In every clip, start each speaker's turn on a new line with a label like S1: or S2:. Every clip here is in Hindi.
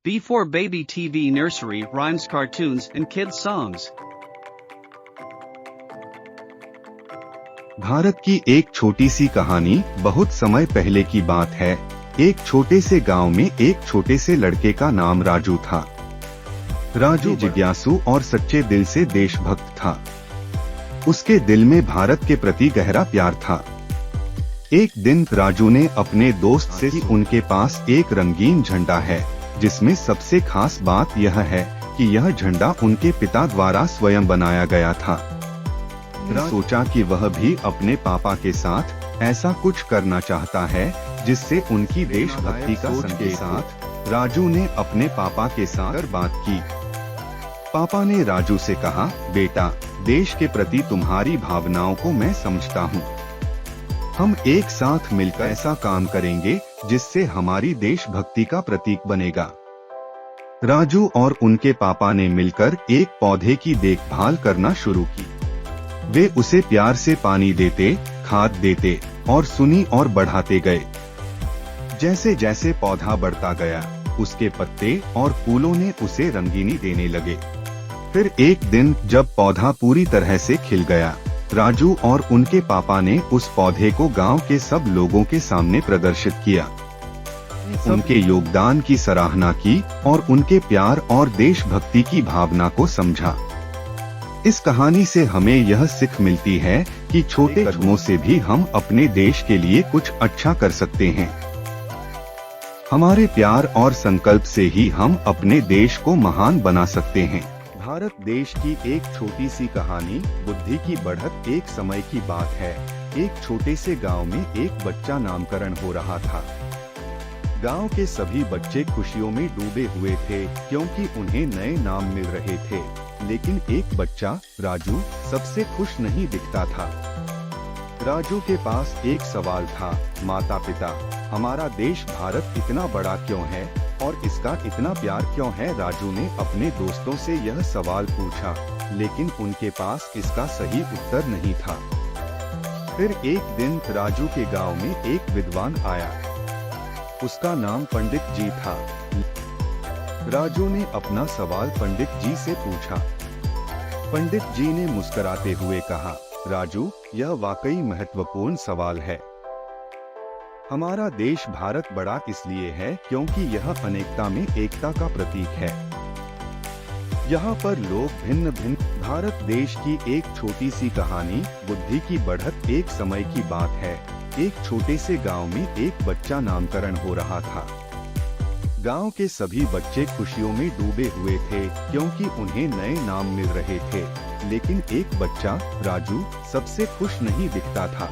S1: Before Baby TV Nursery Rhymes Cartoons and Kids Songs।
S2: Bharat की एक छोटी सी कहानी बहुत समय पहले की बात है। एक छोटे से गांव में एक छोटे से लड़के का नाम राजू था। राजू जिज्ञासु और सच्चे दिल से देशभक्त था। उसके दिल में भारत के प्रति गहरा प्यार था। एक दिन राजू ने अपने दोस्त से कि उनके पास एक रंगीन झंडा है, जिसमें सबसे खास बात यह है कि यह झंडा उनके पिता द्वारा स्वयं बनाया गया था। सोचा कि वह भी अपने पापा के साथ ऐसा कुछ करना चाहता है जिससे उनकी देशभक्ति का संकेत हो। राजू ने अपने पापा के साथ बात की। पापा ने राजू से कहा, बेटा, देश के प्रति तुम्हारी भावनाओं को मैं समझता हूँ। हम एक साथ मिलकर ऐसा काम करेंगे जिससे हमारी देशभक्ति का प्रतीक बनेगा। राजू और उनके पापा ने मिलकर एक पौधे की देखभाल करना शुरू की। वे उसे प्यार से पानी देते, खाद देते और सुनी और बढ़ाते गए। जैसे जैसे पौधा बढ़ता गया, उसके पत्ते और फूलों ने उसे रंगीनी देने लगे। फिर एक दिन जब पौधा पूरी तरह से खिल गया, राजू और उनके पापा ने उस पौधे को गांव के सब लोगों के सामने प्रदर्शित किया। उनके योगदान की सराहना की और उनके प्यार और देशभक्ति की भावना को समझा। इस कहानी से हमें यह सीख मिलती है कि छोटे कदमों से भी हम अपने देश के लिए कुछ अच्छा कर सकते हैं। हमारे प्यार और संकल्प से ही हम अपने देश को महान बना सकते हैं। भारत देश की एक छोटी सी कहानी, बुद्धि की बढ़त। एक समय की बात है, एक छोटे से गांव में एक बच्चा नामकरण हो रहा था। गांव के सभी बच्चे खुशियों में डूबे हुए थे क्योंकि उन्हें नए नाम मिल रहे थे, लेकिन एक बच्चा, राजू, सबसे खुश नहीं दिखता था। राजू के पास एक सवाल था, माता पिता, हमारा देश भारत इतना बड़ा क्यों है और इसका इतना प्यार क्यों है? राजू ने अपने दोस्तों से यह सवाल पूछा, लेकिन उनके पास इसका सही उत्तर नहीं था। फिर एक दिन राजू के गांव में एक विद्वान आया। उसका नाम पंडित जी था। राजू ने अपना सवाल पंडित जी से पूछा। पंडित जी ने मुस्कुराते हुए कहा, राजू, यह वाकई महत्वपूर्ण सवाल है। हमारा देश भारत बड़ा इसलिए है क्योंकि यह अनेकता में एकता का प्रतीक है। यहाँ पर लोग भिन्न भिन्न। भारत देश की एक छोटी सी कहानी, बुद्धि की बढ़त। एक समय की बात है, एक छोटे से गांव में एक बच्चा नामकरण हो रहा था। गांव के सभी बच्चे खुशियों में डूबे हुए थे क्योंकि उन्हें नए नाम मिल रहे थे, लेकिन एक बच्चा, राजू, सबसे खुश नहीं दिखता था।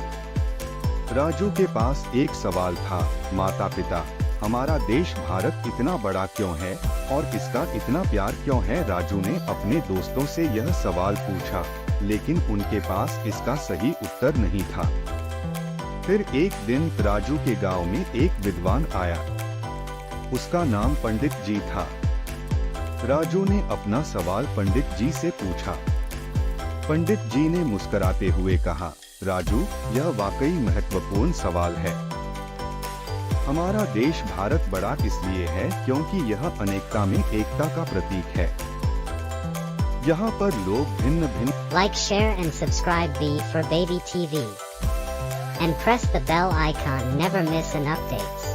S2: राजू के पास एक सवाल था, माता पिता, हमारा देश भारत इतना बड़ा क्यों है और इसका इतना प्यार क्यों है? राजू ने अपने दोस्तों से यह सवाल पूछा, लेकिन उनके पास इसका सही उत्तर नहीं था। फिर एक दिन राजू के गांव में एक विद्वान आया। उसका नाम पंडित जी था। राजू ने अपना सवाल पंडित जी से पूछा। पंडित जी ने मुस्कुराते हुए कहा, राजू, यह वाकई महत्वपूर्ण सवाल है। हमारा देश भारत बड़ा इसलिए है क्योंकि यह अनेकता में एकता का प्रतीक है। यहाँ पर लोग भिन्न भिन्न।
S3: Like, share and subscribe B for Baby TV. And press the bell icon, never miss an updates.